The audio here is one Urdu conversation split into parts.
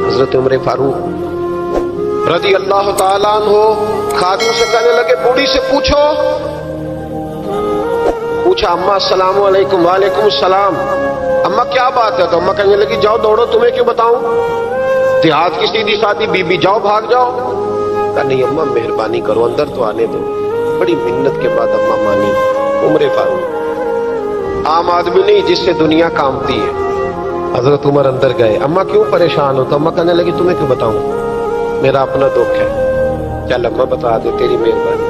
حضرت عمر فاروق رضی اللہ تعالیٰ عنہ خادم سے کہنے لگے بوڑھی سے پوچھا اماں السلام علیکم. وعلیکم السلام. اماں کیا بات ہے؟ تو اماں کہنے لگی جاؤ دوڑو, تمہیں کیوں بتاؤں, دیہات کی سیدھی سادی بی بی, جاؤ بھاگ جاؤ. کہا نہیں اماں مہربانی کرو اندر تو آنے دو. بڑی منت کے بعد اماں مانی. عمر فاروق عام آدمی نہیں جس سے دنیا کامتی ہے. حضرت عمر اندر گئے. اماں کیوں پریشان ہو؟ تو اماں کہنے لگی تمہیں کیوں بتاؤں, میرا اپنا دکھ ہے. چل اماں بتا دے, تیری مہربانی.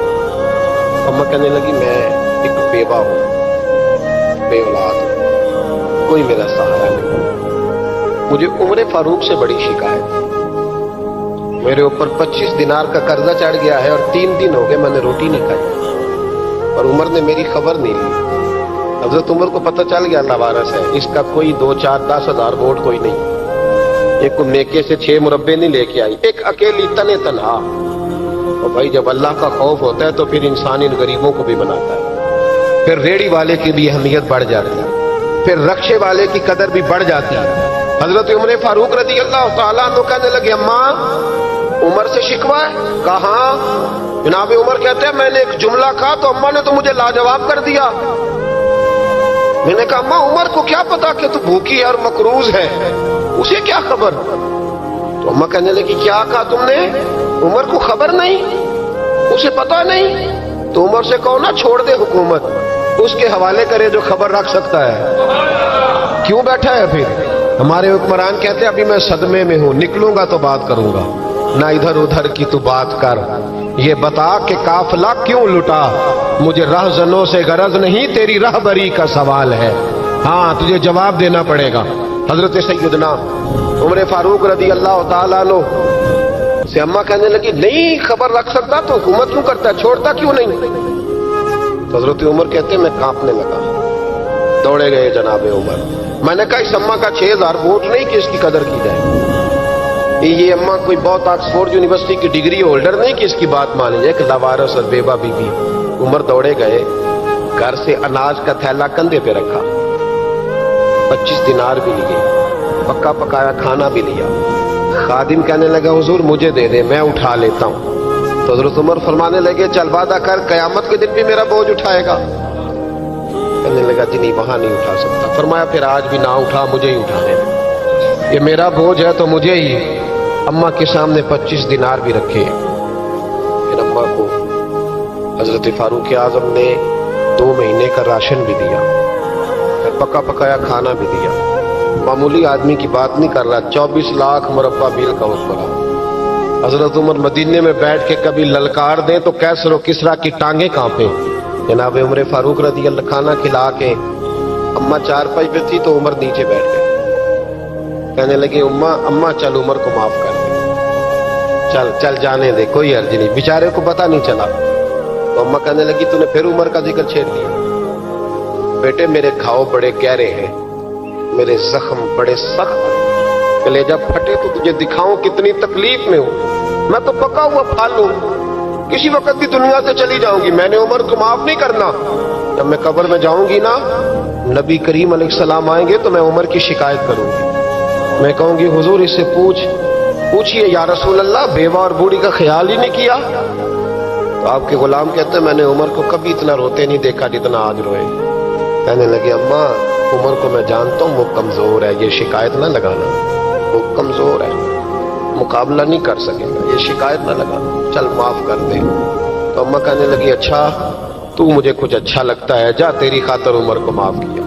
اماں کہنے لگی میں ایک بیوہ ہوں, بے اولاد, کوئی میرا سہارا نہیں. مجھے عمر فاروق سے بڑی شکایت. میرے اوپر 25 دینار کا قرضہ چڑھ گیا ہے اور 3 دن ہو گئے میں نے روٹی نہیں کھائی, اور عمر نے میری خبر نہیں لی. حضرت عمر کو پتہ چل گیا لوارث ہے, اس کا کوئی 2 4 10 ہزار ووٹ کوئی نہیں. ایک کو میکے سے 6 مربے نہیں لے کے آئی, ایک اکیلی تنے تنہا. اور بھائی جب اللہ کا خوف ہوتا ہے تو پھر انسان ان غریبوں کو بھی بناتا ہے. پھر ریڑی والے کی بھی اہمیت بڑھ جاتی ہے, پھر رکشے والے کی قدر بھی بڑھ جاتی ہے. حضرت عمر فاروق رضی اللہ تعالیٰ عنہ کہنے لگے اماں عمر سے شکوہ ہے؟ کہاں؟ جناب عمر کہتے ہیں میں نے ایک جملہ کہا تو اماں نے تو مجھے لاجواب کر دیا. میں نے کہا اماں عمر کو کیا پتا کہ تو بھوکی ہے اور مقروض ہے, اسے کیا خبر؟ تو اماں کہنے لگی کیا کہا تم نے؟ عمر کو خبر نہیں, اسے پتا نہیں. تو عمر سے کہو نا چھوڑ دے حکومت, اس کے حوالے کرے جو خبر رکھ سکتا ہے. کیوں بیٹھا ہے پھر؟ ہمارے حکمران کہتے ہیں ابھی میں صدمے میں ہوں, نکلوں گا تو بات کروں گا. نہ ادھر ادھر کی تو بات کر, یہ بتا کہ قافلہ کیوں لٹا. مجھے رہزنوں سے غرض نہیں, تیری رہبری کا سوال ہے. ہاں تجھے جواب دینا پڑے گا. حضرت سیدنا عمر فاروق رضی اللہ تعالیٰ عنہ سے اماں کہنے لگی نہیں خبر رکھ سکتا تو حکومت کیوں کرتا ہے, چھوڑتا کیوں نہیں؟ تو حضرت عمر کہتے ہیں میں کانپنے لگا. دوڑے گئے جناب عمر. میں نے کہا اس اماں کا 6000 ووٹ نہیں کہ اس کی قدر کی جائے. یہ اماں کوئی بہت آکسفورڈ یونیورسٹی کی ڈگری ہولڈر نہیں کہ اس کی بات مان لی جائے. ایک لاوارث اور بیوہ بی بی. عمر دوڑے گئے, گھر سے اناج کا تھیلا کندھے پہ رکھا, 25 دینار بھی لیے, پکا پکایا کھانا بھی لیا. خادم کہنے لگا حضور مجھے دے دے میں اٹھا لیتا ہوں. تو حضرت عمر فرمانے لگے چل وعدہ کر قیامت کے دن بھی میرا بوجھ اٹھائے گا. کہنے لگا جی نہیں وہاں نہیں اٹھا سکتا. فرمایا پھر آج بھی نہ اٹھا, مجھے ہی اٹھانے, یہ میرا بوجھ ہے تو مجھے ہی. اماں کے سامنے 25 دینار بھی رکھے. پھر اماں کو حضرت فاروق اعظم نے 2 مہینے کا راشن بھی دیا, پھر پکا پکایا کھانا بھی دیا. معمولی آدمی کی بات نہیں کر رہا, 24 لاکھ مربع میل کا حکمران. حضرت عمر مدینے میں بیٹھ کے کبھی للکار دیں تو کیسر و کسریٰ کی ٹانگیں کانپیں. جناب عمر فاروق رضی اللہ کھانا کھلا کے اماں چارپائی پہ تھی تو عمر نیچے بیٹھ گئے. کہنے لگے اماں چل عمر کو معاف کر دے, چل جانے دے, کوئی عرض نہیں, بیچارے کو پتہ نہیں چلا. تو اماں کہنے لگی تو نے پھر عمر کا ذکر چھیڑ دیا. بیٹے میرے گھاؤ بڑے گہرے ہیں, میرے زخم بڑے سخت, کلیجہ پھٹے تو تجھے دکھاؤں کتنی تکلیف میں ہوں. میں تو پکا ہوا پھل ہوں, کسی وقت بھی دنیا سے چلی جاؤں گی. میں نے عمر کو معاف نہیں کرنا. جب میں قبر میں جاؤں گی نا, نبی کریم علیہ السلام آئیں گے تو میں عمر کی شکایت کروں گی. میں کہوں گی حضور اس سے پوچھئے یا رسول اللہ بیوہ اور بوڑھی کا خیال ہی نہیں کیا. تو آپ کے غلام کہتے ہیں میں نے عمر کو کبھی اتنا روتے نہیں دیکھا جتنا آج روئے. کہنے لگے اماں عمر کو میں جانتا ہوں وہ کمزور ہے, یہ شکایت نہ لگانا, وہ کمزور ہے, مقابلہ نہیں کر سکے گا, یہ شکایت نہ لگانا, چل معاف کر دے. تو اماں کہنے لگی اچھا تو مجھے کچھ اچھا لگتا ہے, جا تیری خاطر عمر کو معاف کیا,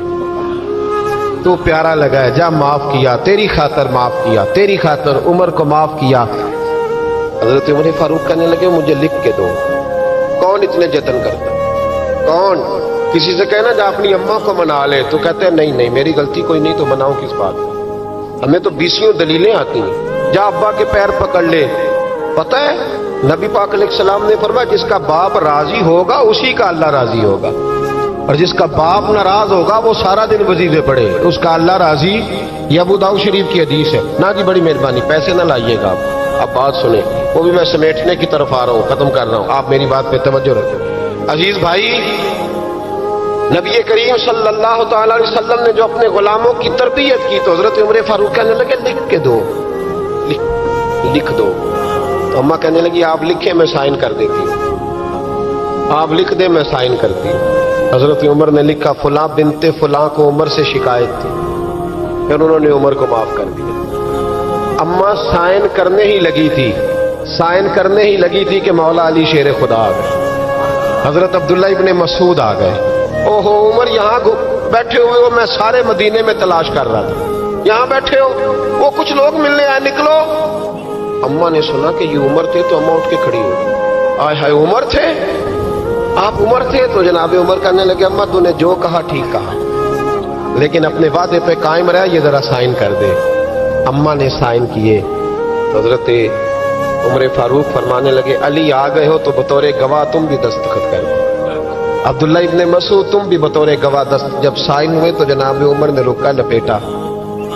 تو پیارا لگا ہے, جا معاف کیا, تیری خاطر معاف کیا, تیری خاطر عمر کو معاف کیا. حضرت عمر فاروق کہنے لگے مجھے لکھ کے دو. کون اتنے جتن کرتا, کون؟ کسی سے کہنا جا اپنی اماں کو منا لے, تو کہتے ہیں نہیں میری غلطی کوئی نہیں تو مناؤں کس بات کو, ہمیں تو 20 دلیلیں آتی ہیں. جا ابا کے پیر پکڑ لے. پتہ ہے نبی پاک علیہ السلام نے فرمایا جس کا باپ راضی ہوگا اسی کا اللہ راضی ہوگا, اور جس کا باپ ناراض ہوگا وہ سارا دن وظیفے پڑھے, اس کا اللہ راضی. یہ ابو داؤد شریف کی حدیث ہے. نا جی بڑی مہربانی, پیسے نہ لائیے گا آپ. اب بات سنیں, وہ بھی میں سمیٹنے کی طرف آ رہا ہوں, ختم کر رہا ہوں, آپ میری بات پہ توجہ رکھیں. عزیز بھائی نبی کریم صلی اللہ تعالی علیہ وسلم نے جو اپنے غلاموں کی تربیت کی تو حضرت عمر فاروق کہنے لگے لکھ کے دو، لکھ دو. تو اماں کہنے لگی آپ لکھیں میں سائن کر دیتی ہوں، آپ لکھ دیں میں سائن کرتی ہوں. حضرت عمر نے لکھا فلاں بنت فلاں کو عمر سے شکایت تھی، پھر انہوں نے عمر کو معاف کر دیا. اماں سائن کرنے ہی لگی تھی، سائن کرنے ہی لگی تھی کہ مولا علی شیر خدا آ گئے، حضرت عبداللہ ابن مسعود آ گئے. اوہو عمر یہاں بیٹھے ہوئے ہو، میں سارے مدینے میں تلاش کر رہا تھا، یہاں بیٹھے ہو، وہ کچھ لوگ ملنے آئے، نکلو. اماں نے سنا کہ یہ عمر تھے تو اماں اٹھ کے کھڑی ہو، آئے ہائے عمر تھے، آپ عمر تھے؟ تو جناب عمر کہنے لگے اماں تو نے جو کہا ٹھیک کہا، لیکن اپنے وعدے پہ قائم رہا، یہ ذرا سائن کر دے. اماں نے سائن کیے تو حضرت عمر فاروق فرمانے لگے علی آ گئے ہو تو بطور گواہ تم بھی دستخط کر دو. عبداللہ ابن مسعود تم بھی بطور گواہ جب سائن ہوئے تو جناب عمر نے رکا لپیٹا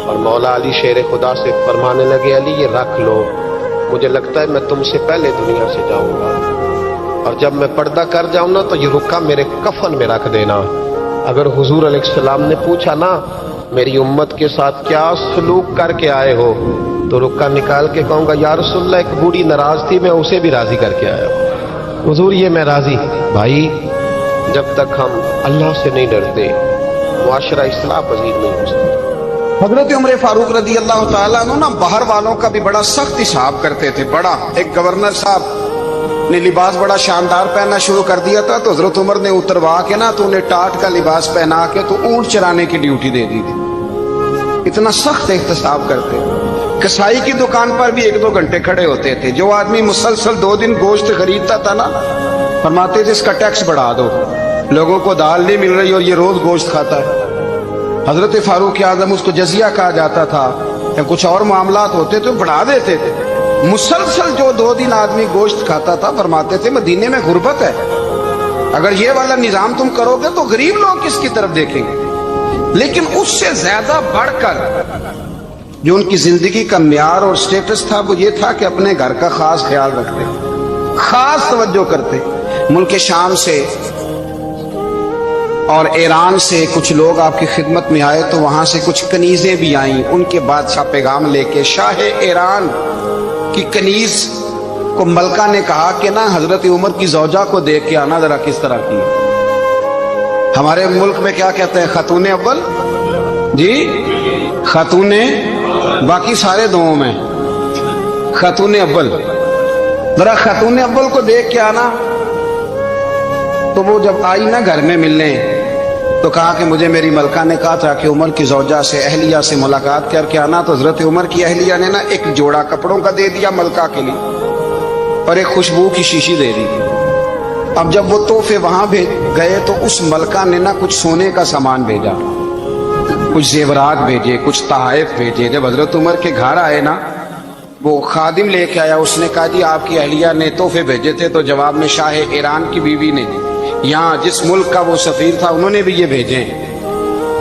اور مولا علی شیر خدا سے فرمانے لگے علی یہ رکھ لو، مجھے لگتا ہے میں تم سے پہلے دنیا سے جاؤں گا، اور جب میں پردہ کر جاؤں نا تو یہ رکا میرے کفن میں رکھ دینا. اگر حضور علیہ السلام نے پوچھا نا میری امت کے ساتھ کیا سلوک کر کے آئے ہو تو رکا نکال کے کہوں گا یا رسول اللہ ایک بوڑھی ناراض تھی میں اسے بھی راضی کر کے آیا ہوں، حضور یہ میں راضی. بھائی جب تک ہم اللہ سے نہیں ڈرتے معاشرہ اصلاح پذیر نہیں ہو سکتا. حضرت عمر فاروق رضی اللہ تعالیٰ عنہ نا باہر والوں کا بھی بڑا سخت حساب کرتے تھے. بڑا ایک گورنر صاحب نے لباس بڑا شاندار پہننا شروع کر دیا تھا تو حضرت عمر نے اتروا کے نا تو انہیں ٹاٹ کا لباس پہنا کے تو اونٹ چرانے کی ڈیوٹی دے دی تھی. اتنا سخت احتساب کرتے. کسائی کی دکان پر بھی 1-2 گھنٹے کھڑے ہوتے تھے. جو آدمی مسلسل 2 دن گوشت خریدتا تھا نا فرماتے تھے اس کا ٹیکس بڑھا دو، لوگوں کو دال نہیں مل رہی اور یہ روز گوشت کھاتا ہے. حضرت فاروق اعظم اس کو جزیہ کہا جاتا تھا یا کچھ اور معاملات ہوتے تو بڑھا دیتے تھے. مسلسل جو 2 دن آدمی گوشت کھاتا تھا فرماتے تھے مدینے میں غربت ہے، اگر یہ والا نظام تم کرو گے تو غریب لوگ کس کی طرف دیکھیں گے. لیکن اس سے زیادہ بڑھ کر جو ان کی زندگی کا معیار اور سٹیٹس تھا وہ یہ تھا کہ اپنے گھر کا خاص خیال رکھتے، خاص توجہ کرتے. ملک شام سے اور ایران سے کچھ لوگ آپ کی خدمت میں آئے تو وہاں سے کچھ کنیزیں بھی آئیں. ان کے بادشاہ پیغام لے کے شاہ ایران کی کنیز کو ملکہ نے کہا کہ نا حضرت عمر کی زوجہ کو دیکھ کے آنا ذرا کس طرح کی. ہمارے ملک میں کیا کہتے ہیں خاتون اول، جی خاتون، باقی سارے دووں میں خاتون اول. ذرا خاتون اول کو دیکھ کے آنا. تو وہ جب آئی نا گھر میں ملنے تو کہا کہ مجھے میری ملکہ نے کہا تھا کہ عمر کی زوجہ سے اہلیہ سے ملاقات کر کے آنا. تو حضرت عمر کی اہلیہ نے نا ایک جوڑا کپڑوں کا دے دیا ملکہ کے لیے اور ایک خوشبو کی شیشی دے دی. اب جب وہ تحفے وہاں گئے تو اس ملکہ نے نا کچھ سونے کا سامان بھیجا، کچھ زیورات بھیجے، کچھ تحائف بھیجے. جب حضرت عمر کے گھر آئے نا وہ خادم لے کے آیا، اس نے کہا جی آپ کی اہلیہ نے تحفے بھیجے تھے. تو جواب میں شاہ ایران کی بیوی نے یہاں جس ملک کا وہ سفیر تھا انہوں نے بھی یہ بھیجے.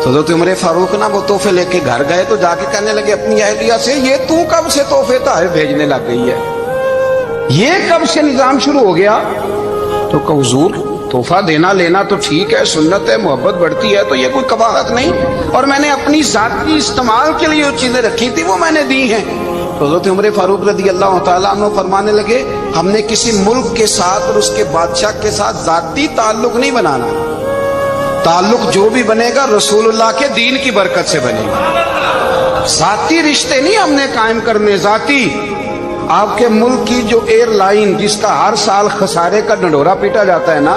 تو حضرت عمر فاروق نا وہ تحفے لے کے گھر گئے تو جا کے کہنے لگے اپنی اہلیہ سے یہ تو کب سے تحفے تحائف بھیجنے لگ گئی ہے، یہ کب سے نظام شروع ہو گیا؟ تو کہ حضور تحفہ دینا لینا تو ٹھیک ہے، سنت ہے، محبت بڑھتی ہے، تو یہ کوئی قباحت نہیں، اور میں نے اپنی ذاتی استعمال کے لیے جو چیزیں رکھی تھی وہ میں نے دی ہیں. تو حضرت عمر فاروق رضی اللہ تعالیٰ عنہ فرمانے لگے ہم نے کسی ملک کے ساتھ اور اس کے بادشاہ کے ساتھ ذاتی تعلق نہیں بنانا، تعلق جو بھی بنے گا رسول اللہ کے دین کی برکت سے بنے گا. ذاتی رشتے نہیں ہم نے قائم کرنے. ذاتی آپ کے ملک کی جو ایئر لائن جس کا ہر سال خسارے کا ڈنڈورا پیٹا جاتا ہے نا،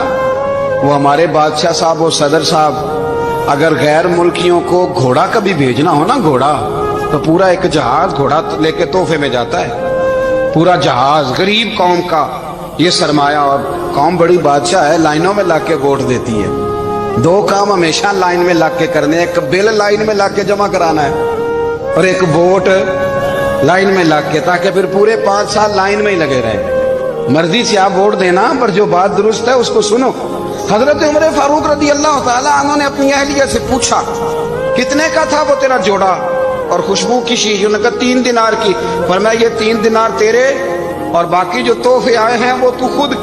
وہ ہمارے بادشاہ صاحب اور صدر صاحب اگر غیر ملکیوں کو گھوڑا کبھی بھیجنا ہو نا، گھوڑا تو پورا ایک جہاز گھوڑا لے کے تحفے میں جاتا ہے، پورا جہاز غریب قوم کا یہ سرمایہ. اور قوم بڑی بادشاہ ہے، لائنوں میں لگ کے ووٹ دیتی ہے. 2 کام ہمیشہ لائن میں لگ کے کرنے، ایک بل لائن میں لگ کے جمع کرانا ہے اور ایک ووٹ لائن میں لگ کے، تاکہ پھر پورے 5 سال لائن میں ہی لگے رہے. مرضی سے آپ ووٹ دینا پر جو بات درست ہے اس کو سنو. حضرت عمر فاروق رضی اللہ تعالیٰ عنہ نے اپنی اہلیہ سے پوچھا کتنے کا تھا وہ تیرا جوڑا اور خوشبو کی شیشی؟ انہوں نے کہا 3 دینار کی. فرمایا یہ 3 دینار تیرے اور باقی جو تحفے آئے ہیں وہ تو خود